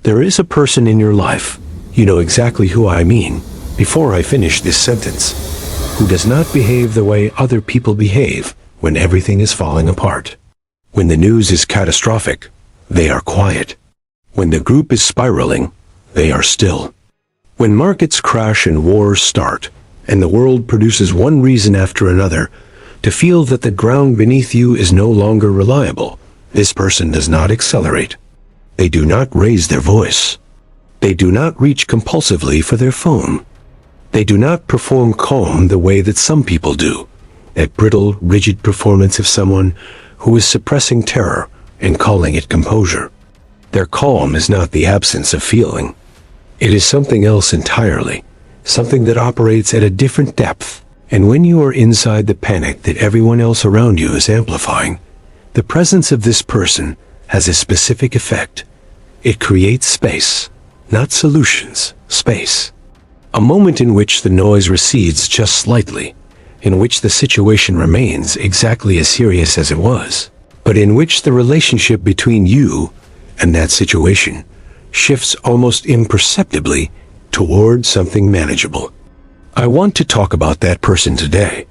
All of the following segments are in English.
There is a person in your life, you know exactly who I mean, before I finish this sentence, who does not behave the way other people behave when everything is falling apart. When the news is catastrophic, they are quiet. When the group is spiraling, they are still. When markets crash and wars start, and the world produces one reason after another to feel that the ground beneath you is no longer reliable, this person does not accelerate. They do not raise their voice. They do not reach compulsively for their phone. They do not perform calm the way that some people do, that brittle, rigid performance of someone who is suppressing terror and calling it composure. Their calm is not the absence of feeling. It is something else entirely, something that operates at a different depth. And when you are inside the panic that everyone else around you is amplifying, the presence of this person has a specific effect. It creates space, not solutions, space. A moment in which the noise recedes just slightly, in which the situation remains exactly as serious as it was, but in which the relationship between you and that situation shifts almost imperceptibly toward something manageable. I want to talk about that person today,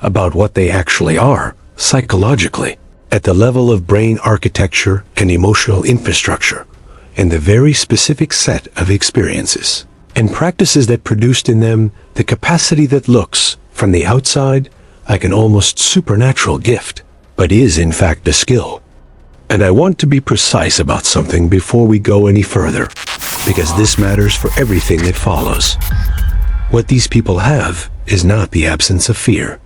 about what they actually are, psychologically, at the level of brain architecture and emotional infrastructure, and the very specific set of experiences and practices that produced in them the capacity that looks, from the outside, like an almost supernatural gift, but is in fact a skill. And I want to be precise about something before we go any further, because this matters for everything that follows. What these people have is not the absence of fear.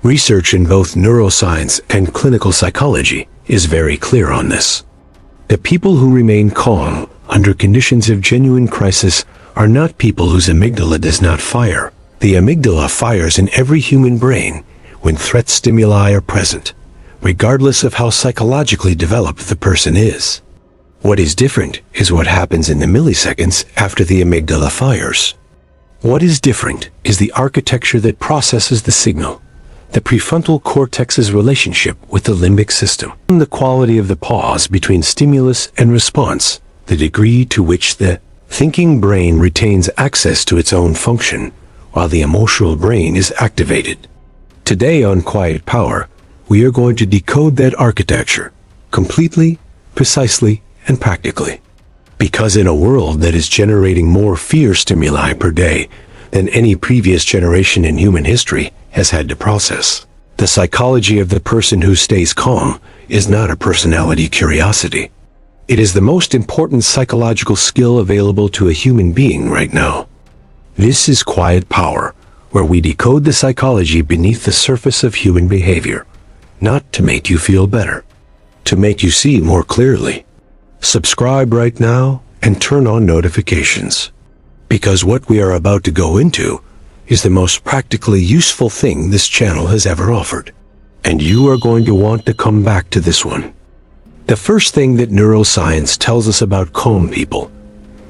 Research in both neuroscience and clinical psychology is very clear on this. The people who remain calm under conditions of genuine crisis are not people whose amygdala does not fire. The amygdala fires in every human brain when threat stimuli are present, regardless of how psychologically developed the person is. What is different is what happens in the milliseconds after the amygdala fires. What is different is the architecture that processes the signal, the prefrontal cortex's relationship with the limbic system, the quality of the pause between stimulus and response, the degree to which the thinking brain retains access to its own function, while the emotional brain is activated. Today on Quiet Power, we are going to decode that architecture, completely, precisely, and practically. Because in a world that is generating more fear stimuli per day than any previous generation in human history has had to process, the psychology of the person who stays calm is not a personality curiosity. It is the most important psychological skill available to a human being right now. This is Quiet Power, where we decode the psychology beneath the surface of human behavior, not to make you feel better, to make you see more clearly. Subscribe right now and turn on notifications, because what we are about to go into is the most practically useful thing this channel has ever offered, and you are going to want to come back to this one. The first thing that neuroscience tells us about calm people,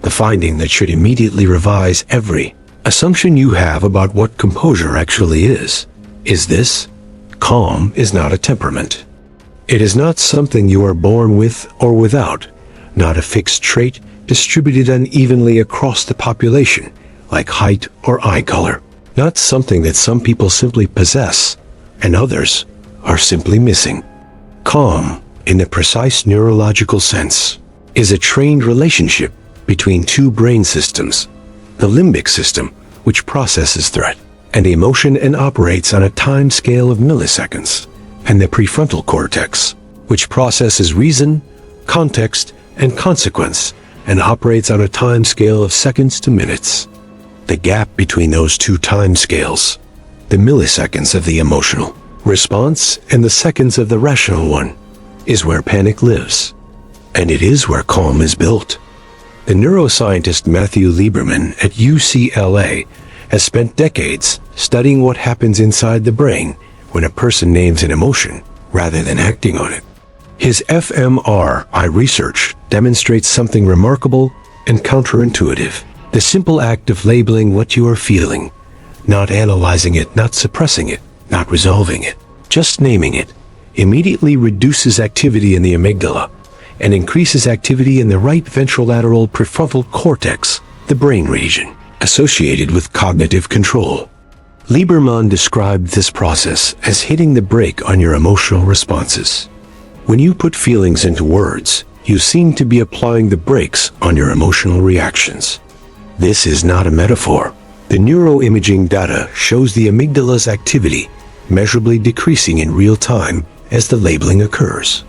the finding that should immediately revise every assumption you have about what composure actually is this: calm is not a temperament. It is not something you are born with or without, not a fixed trait distributed unevenly across the population, like height or eye color, not something that some people simply possess and others are simply missing. Calm, in the precise neurological sense, is a trained relationship between two brain systems: the limbic system, which processes threat and emotion and operates on a time scale of milliseconds, and the prefrontal cortex, which processes reason, context, and consequence, and operates on a time scale of seconds to minutes. The gap between those two time scales, the milliseconds of the emotional response and the seconds of the rational one, is where panic lives, and it is where calm is built. The neuroscientist Matthew Lieberman at UCLA has spent decades studying what happens inside the brain when a person names an emotion rather than acting on it. His fMRI research demonstrates something remarkable and counterintuitive: the simple act of labeling what you are feeling, not analyzing it, not suppressing it, not resolving it, just naming it, immediately reduces activity in the amygdala and increases activity in the right ventrolateral prefrontal cortex, the brain region associated with cognitive control. Lieberman described this process as hitting the brake on your emotional responses. When you put feelings into words, you seem to be applying the brakes on your emotional reactions. This is not a metaphor. The neuroimaging data shows the amygdala's activity measurably decreasing in real time as the labeling occurs.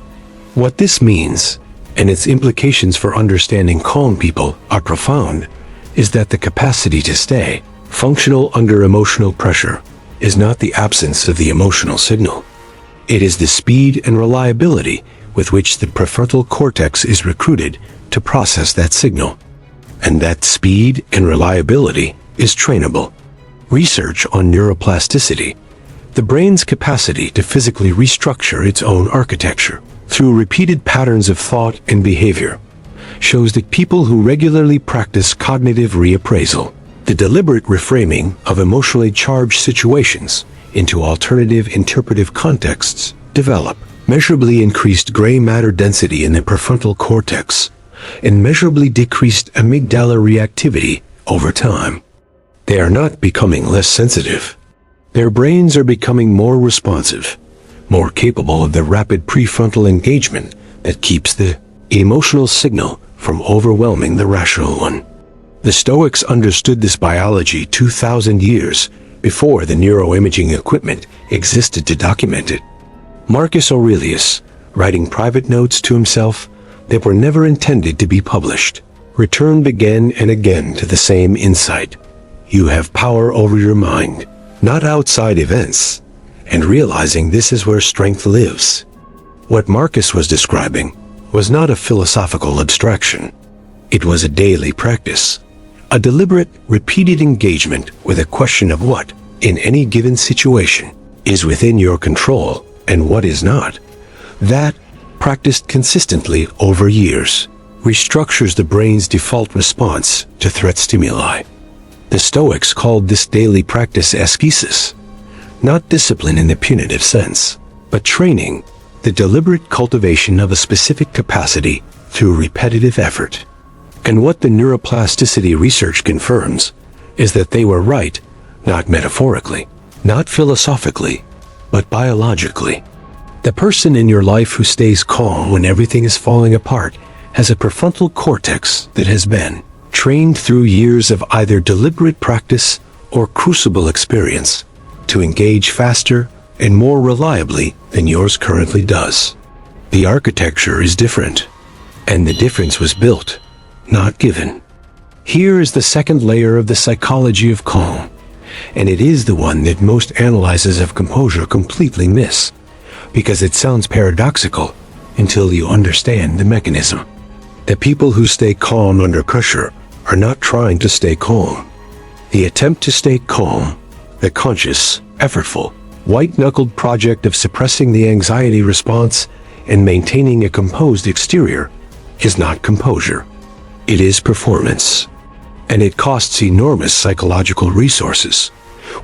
What this means, and its implications for understanding calm people, are profound, is that the capacity to stay functional under emotional pressure is not the absence of the emotional signal. It is the speed and reliability with which the prefrontal cortex is recruited to process that signal. And that speed and reliability is trainable. Research on neuroplasticity, the brain's capacity to physically restructure its own architecture through repeated patterns of thought and behavior, shows that people who regularly practice cognitive reappraisal, the deliberate reframing of emotionally charged situations into alternative interpretive contexts, develop measurably increased gray matter density in the prefrontal cortex and measurably decreased amygdala reactivity over time. They are not becoming less sensitive. Their brains are becoming more responsive, more capable of the rapid prefrontal engagement that keeps the emotional signal from overwhelming the rational one. The Stoics understood this biology 2,000 years before the neuroimaging equipment existed to document it. Marcus Aurelius, writing private notes to himself that were never intended to be published, returned again and again to the same insight. You have power over your mind, not outside events, and realizing this is where strength lives. What Marcus was describing was not a philosophical abstraction. It was a daily practice, a deliberate, repeated engagement with a question of what, in any given situation, is within your control and what is not. That, practiced consistently over years, restructures the brain's default response to threat stimuli. The Stoics called this daily practice ascesis, not discipline in the punitive sense, but training, the deliberate cultivation of a specific capacity through repetitive effort. And what the neuroplasticity research confirms is that they were right, not metaphorically, not philosophically, but biologically. The person in your life who stays calm when everything is falling apart has a prefrontal cortex that has been trained through years of either deliberate practice or crucible experience to engage faster and more reliably than yours currently does. The architecture is different, and the difference was built, not given. Here is the second layer of the psychology of calm, and it is the one that most analyzers of composure completely miss, because it sounds paradoxical until you understand the mechanism. The people who stay calm under pressure are not trying to stay calm. The attempt to stay calm, the conscious, effortful, white-knuckled project of suppressing the anxiety response and maintaining a composed exterior, is not composure. It is performance. And it costs enormous psychological resources,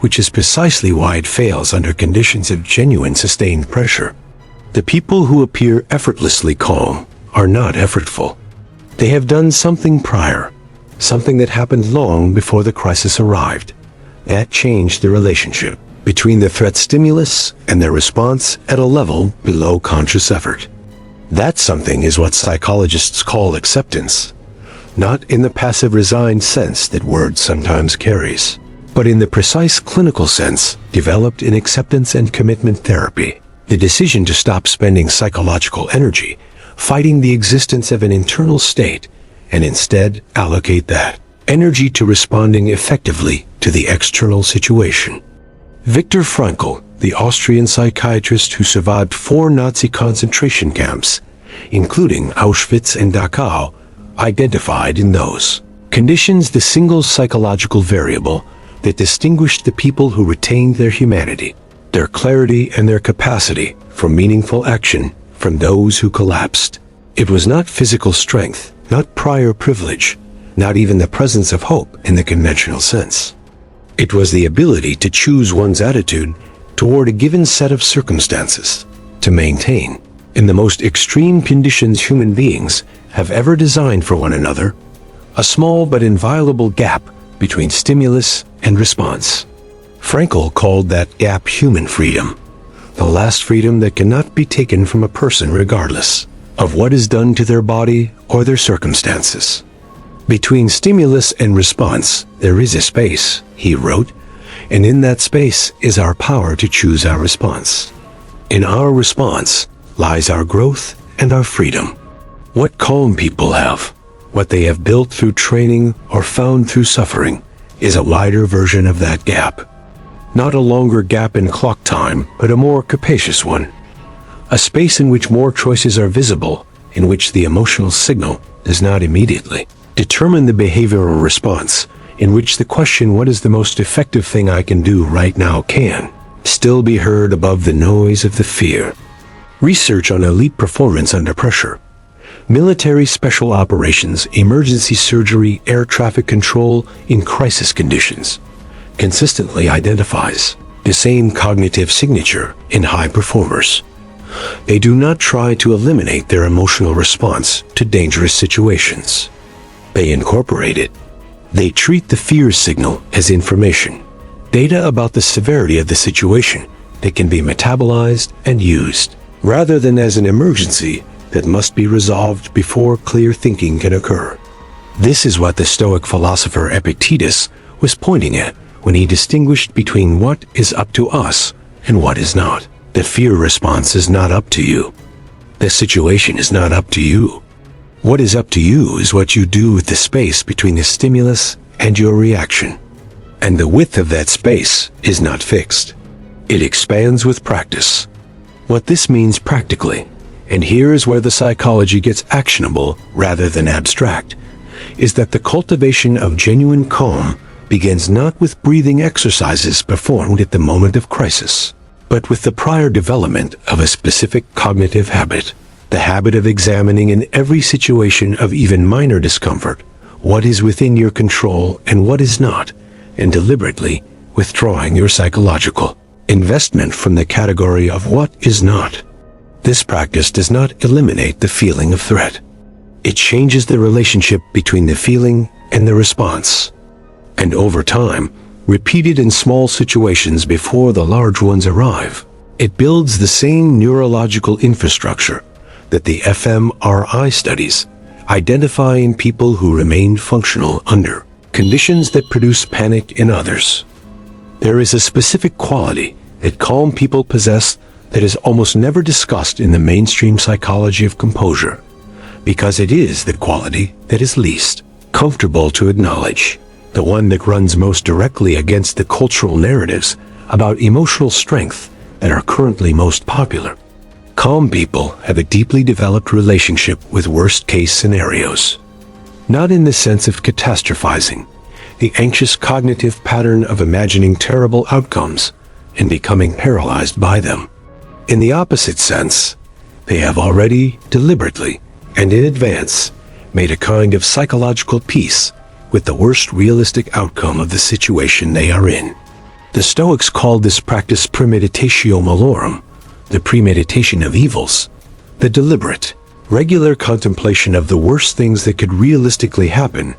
which is precisely why it fails under conditions of genuine sustained pressure. The people who appear effortlessly calm are not effortful. They have done something prior, something that happened long before the crisis arrived, that changed the relationship between the threat stimulus and their response at a level below conscious effort. That something is what psychologists call acceptance, not in the passive resigned sense that word sometimes carries, but in the precise clinical sense developed in acceptance and commitment therapy, the decision to stop spending psychological energy fighting the existence of an internal state and instead allocate that energy to responding effectively to the external situation. Viktor Frankl, the Austrian psychiatrist who survived 4 Nazi concentration camps, including Auschwitz and Dachau, identified in those conditions the single psychological variable that distinguished the people who retained their humanity, their clarity and their capacity for meaningful action from those who collapsed. It was not physical strength, not prior privilege, not even the presence of hope in the conventional sense. It was the ability to choose one's attitude toward a given set of circumstances, to maintain, In the most extreme conditions human beings have ever designed for one another, a small but inviolable gap between stimulus and response. Frankl called that gap human freedom, the last freedom that cannot be taken from a person regardless of what is done to their body or their circumstances. Between stimulus and response, there is a space, he wrote, and in that space is our power to choose our response. In our response lies our growth and our freedom. What calm people have, what they have built through training or found through suffering, is a wider version of that gap. Not a longer gap in clock time, but a more capacious one. A space in which more choices are visible, in which the emotional signal does not immediately determine the behavioral response, in which the question, what is the most effective thing I can do right now, can still be heard above the noise of the fear. Research on elite performance under pressure, military special operations, emergency surgery, air traffic control in crisis conditions, consistently identifies the same cognitive signature in high performers. They do not try to eliminate their emotional response to dangerous situations. They incorporate it. They treat the fear signal as information, data about the severity of the situation that can be metabolized and used, rather than as an emergency that must be resolved before clear thinking can occur. This is what the Stoic philosopher Epictetus was pointing at when he distinguished between what is up to us and what is not. The fear response is not up to you. The situation is not up to you. What is up to you is what you do with the space between the stimulus and your reaction. And the width of that space is not fixed. It expands with practice. What this means practically, and here is where the psychology gets actionable rather than abstract, is that the cultivation of genuine calm begins not with breathing exercises performed at the moment of crisis, but with the prior development of a specific cognitive habit, the habit of examining in every situation of even minor discomfort what is within your control and what is not, and deliberately withdrawing your psychological investment from the category of what is not. This practice does not eliminate the feeling of threat. It changes the relationship between the feeling and the response. And over time, repeated in small situations before the large ones arrive, it builds the same neurological infrastructure that the fMRI studies identify in people who remain functional under conditions that produce panic in others. There is a specific quality that calm people possess that is almost never discussed in the mainstream psychology of composure, because it is the quality that is least comfortable to acknowledge, the one that runs most directly against the cultural narratives about emotional strength that are currently most popular. Calm people have a deeply developed relationship with worst-case scenarios. Not in the sense of catastrophizing, the anxious cognitive pattern of imagining terrible outcomes and becoming paralyzed by them. In the opposite sense, they have already, deliberately, and in advance, made a kind of psychological peace with the worst realistic outcome of the situation they are in. The Stoics called this practice premeditatio malorum, the premeditation of evils, the deliberate, regular contemplation of the worst things that could realistically happen,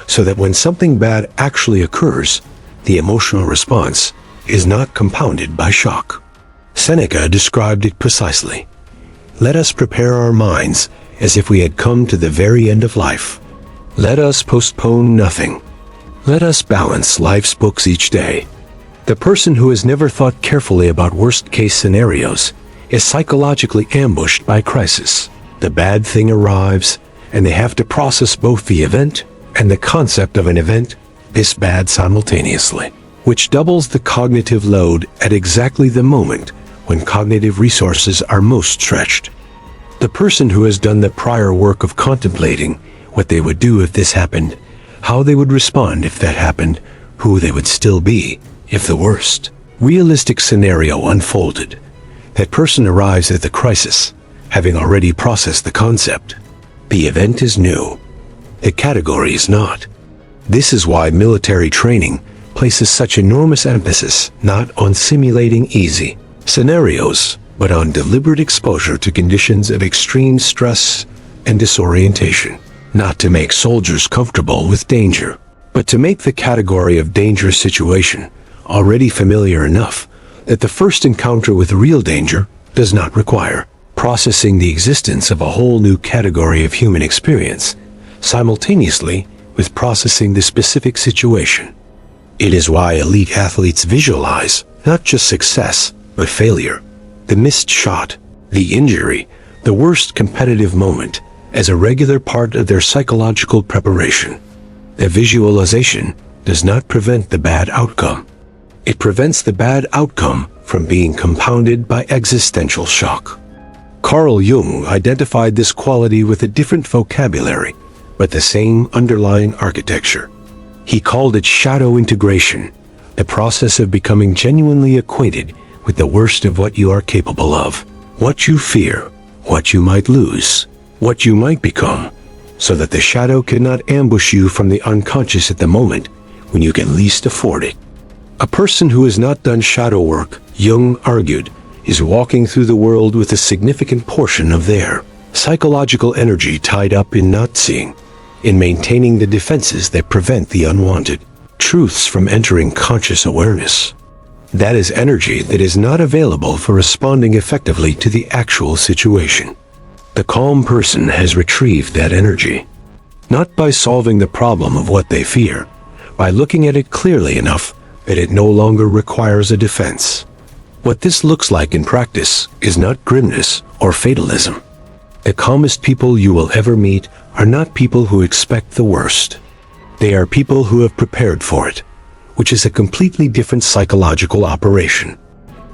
so that when something bad actually occurs, the emotional response is not compounded by shock. Seneca described it precisely. Let us prepare our minds as if we had come to the very end of life. Let us postpone nothing. Let us balance life's books each day. The person who has never thought carefully about worst-case scenarios is psychologically ambushed by crisis. The bad thing arrives, and they have to process both the event and the concept of an event, this bad simultaneously, which doubles the cognitive load at exactly the moment when cognitive resources are most stretched. The person who has done the prior work of contemplating what they would do if this happened, how they would respond if that happened, who they would still be if the worst realistic scenario unfolded, that person arrives at the crisis, having already processed the concept. The event is new. The category is not. This is why military training places such enormous emphasis not on simulating easy scenarios, but on deliberate exposure to conditions of extreme stress and disorientation. Not to make soldiers comfortable with danger, but to make the category of dangerous situation already familiar enough that the first encounter with real danger does not require processing the existence of a whole new category of human experience, simultaneously with processing the specific situation. It is why elite athletes visualize not just success, but failure, the missed shot, the injury, the worst competitive moment, as a regular part of their psychological preparation. The visualization does not prevent the bad outcome. It prevents the bad outcome from being compounded by existential shock. Carl Jung identified this quality with a different vocabulary, but the same underlying architecture. He called it shadow integration, the process of becoming genuinely acquainted with the worst of what you are capable of, what you fear, what you might lose, what you might become, so that the shadow cannot ambush you from the unconscious at the moment when you can least afford it. A person who has not done shadow work, Jung argued, is walking through the world with a significant portion of their psychological energy tied up in not seeing, in maintaining the defenses that prevent the unwanted truths from entering conscious awareness. That is energy that is not available for responding effectively to the actual situation. The calm person has retrieved that energy, not by solving the problem of what they fear, by looking at it clearly enough that it no longer requires a defense. What this looks like in practice is not grimness or fatalism. The calmest people you will ever meet are not people who expect the worst. They are people who have prepared for it, which is a completely different psychological operation.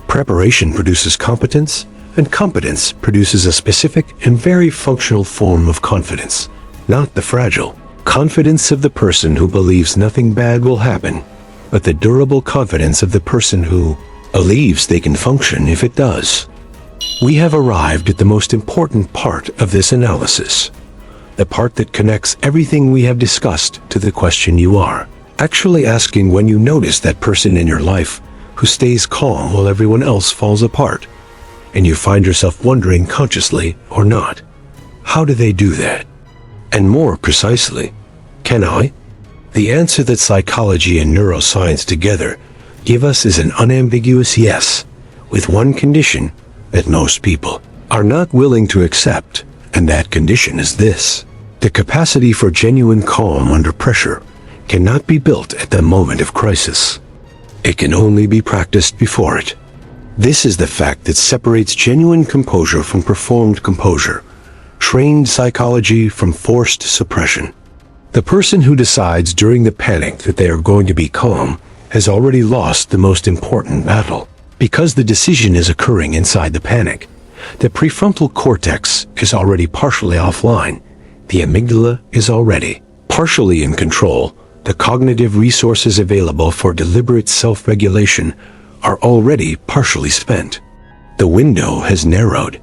Preparation produces competence, and competence produces a specific and very functional form of confidence, not the fragile confidence of the person who believes nothing bad will happen, but the durable confidence of the person who believes they can function if it does. We have arrived at the most important part of this analysis, the part that connects everything we have discussed to the question you are actually asking when you notice that person in your life who stays calm while everyone else falls apart, and you find yourself wondering consciously or not, how do they do that? And more precisely, can I? The answer that psychology and neuroscience together give us is an unambiguous yes, with one condition that most people are not willing to accept, and that condition is this: the capacity for genuine calm under pressure cannot be built at the moment of crisis. It can only be practiced before it. This is the fact that separates genuine composure from performed composure, trained psychology from forced suppression. The person who decides during the panic that they are going to be calm has already lost the most important battle. Because the decision is occurring inside the panic, the prefrontal cortex is already partially offline. The amygdala is already partially in control. The cognitive resources available for deliberate self-regulation are already partially spent. The window has narrowed.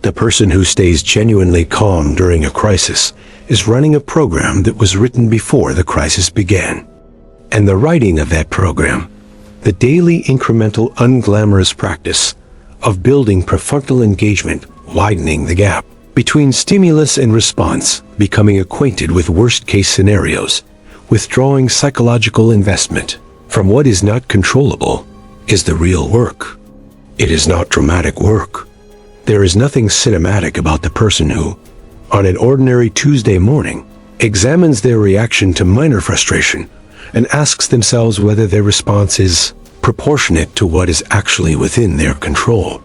The person who stays genuinely calm during a crisis is running a program that was written before the crisis began. And the writing of that program, the daily incremental unglamorous practice of building prefrontal engagement, widening the gap between stimulus and response, becoming acquainted with worst-case scenarios, withdrawing psychological investment from what is not controllable, is the real work. It is not dramatic work. There is nothing cinematic about the person who, on an ordinary Tuesday morning, examines their reaction to minor frustration and asks themselves whether their response is proportionate to what is actually within their control.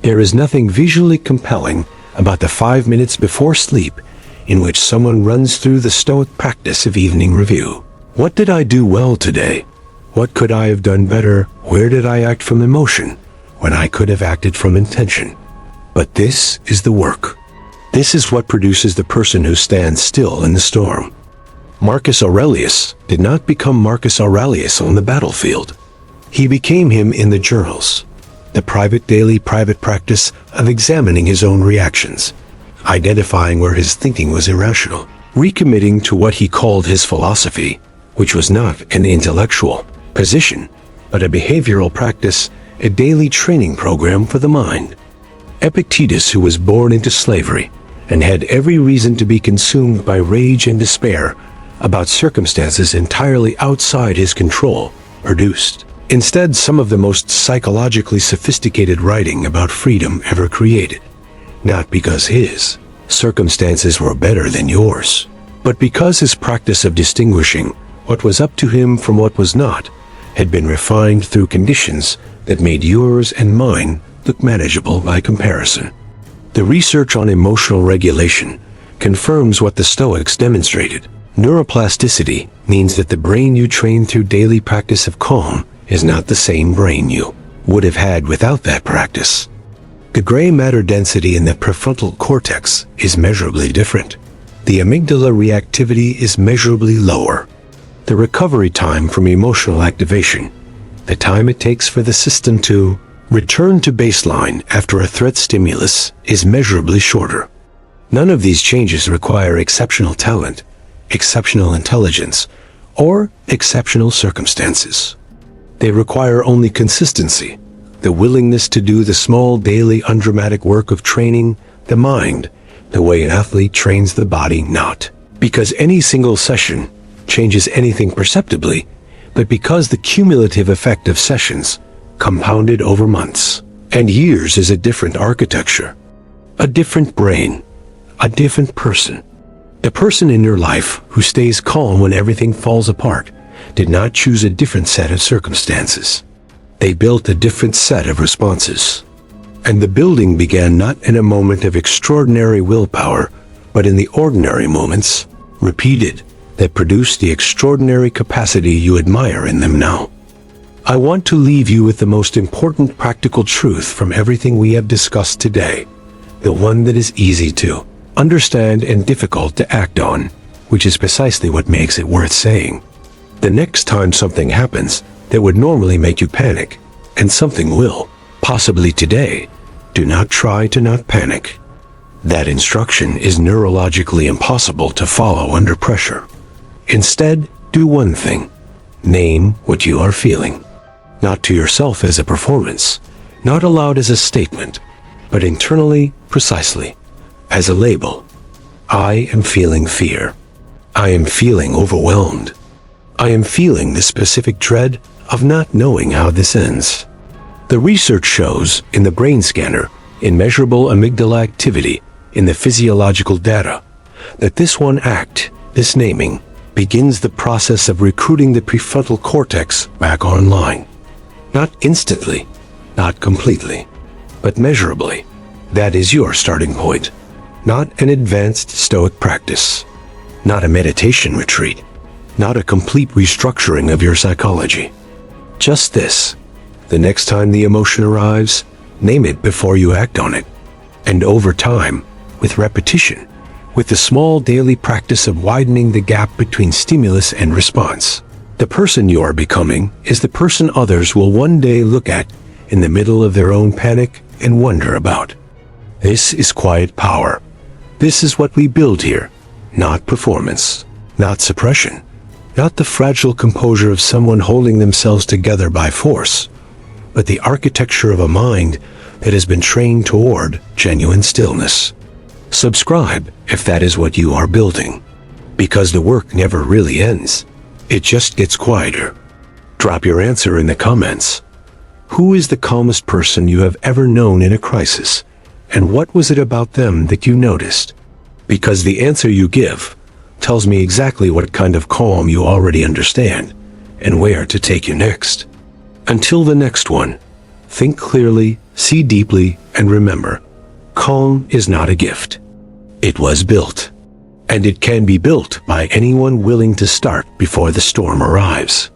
There is nothing visually compelling about the 5 minutes before sleep in which someone runs through the stoic practice of evening review. What did I do well today? What could I have done better? Where did I act from emotion when I could have acted from intention? But this is the work. This is what produces the person who stands still in the storm. Marcus Aurelius did not become Marcus Aurelius on the battlefield. He became him in the journals, the private practice of examining his own reactions, identifying where his thinking was irrational, recommitting to what he called his philosophy, which was not an intellectual position, but a behavioral practice, a daily training program for the mind. Epictetus, who was born into slavery and had every reason to be consumed by rage and despair about circumstances entirely outside his control, produced instead some of the most psychologically sophisticated writing about freedom ever created, not because his circumstances were better than yours, but because his practice of distinguishing what was up to him from what was not had been refined through conditions that made yours and mine look manageable by comparison. The research on emotional regulation confirms what the Stoics demonstrated. Neuroplasticity means that the brain you train through daily practice of calm is not the same brain you would have had without that practice. The gray matter density in the prefrontal cortex is measurably different. The amygdala reactivity is measurably lower. The recovery time from emotional activation, the time it takes for the system to return to baseline after a threat stimulus, is measurably shorter. None of these changes require exceptional talent, exceptional intelligence, or exceptional circumstances. They require only consistency, the willingness to do the small daily undramatic work of training the mind the way an athlete trains the body, not because any single session changes anything perceptibly, but because the cumulative effect of sessions, compounded over months and years, is a different architecture, a different brain, a different person. The person in your life who stays calm when everything falls apart did not choose a different set of circumstances. They built a different set of responses. And the building began not in a moment of extraordinary willpower, but in the ordinary moments, repeated, that produce the extraordinary capacity you admire in them now. I want to leave you with the most important practical truth from everything we have discussed today, the one that is easy to understand and difficult to act on, which is precisely what makes it worth saying. The next time something happens that would normally make you panic, and something will, possibly today, do not try to not panic. That instruction is neurologically impossible to follow under pressure. Instead, do one thing. Name what you are feeling. Not to yourself as a performance, not aloud as a statement, but internally, precisely, as a label. I am feeling fear. I am feeling overwhelmed. I am feeling the specific dread of not knowing how this ends. The research shows in the brain scanner, in measurable amygdala activity, in the physiological data, that this one act, this naming, begins the process of recruiting the prefrontal cortex back online. Not instantly, not completely, but measurably. That is your starting point. Not an advanced Stoic practice. Not a meditation retreat. Not a complete restructuring of your psychology. Just this. The next time the emotion arrives, name it before you act on it. And over time, with repetition, with the small daily practice of widening the gap between stimulus and response, the person you are becoming is the person others will one day look at in the middle of their own panic and wonder about. This is quiet power. This is what we build here. Not performance, not suppression, not the fragile composure of someone holding themselves together by force, but the architecture of a mind that has been trained toward genuine stillness. Subscribe if that is what you are building, because the work never really ends. It just gets quieter. Drop your answer in the comments. Who is the calmest person you have ever known in a crisis, and what was it about them that you noticed? Because the answer you give tells me exactly what kind of calm you already understand and where to take you next. Until the next one, think clearly, see deeply, and remember, calm is not a gift. It was built. And it can be built by anyone willing to start before the storm arrives.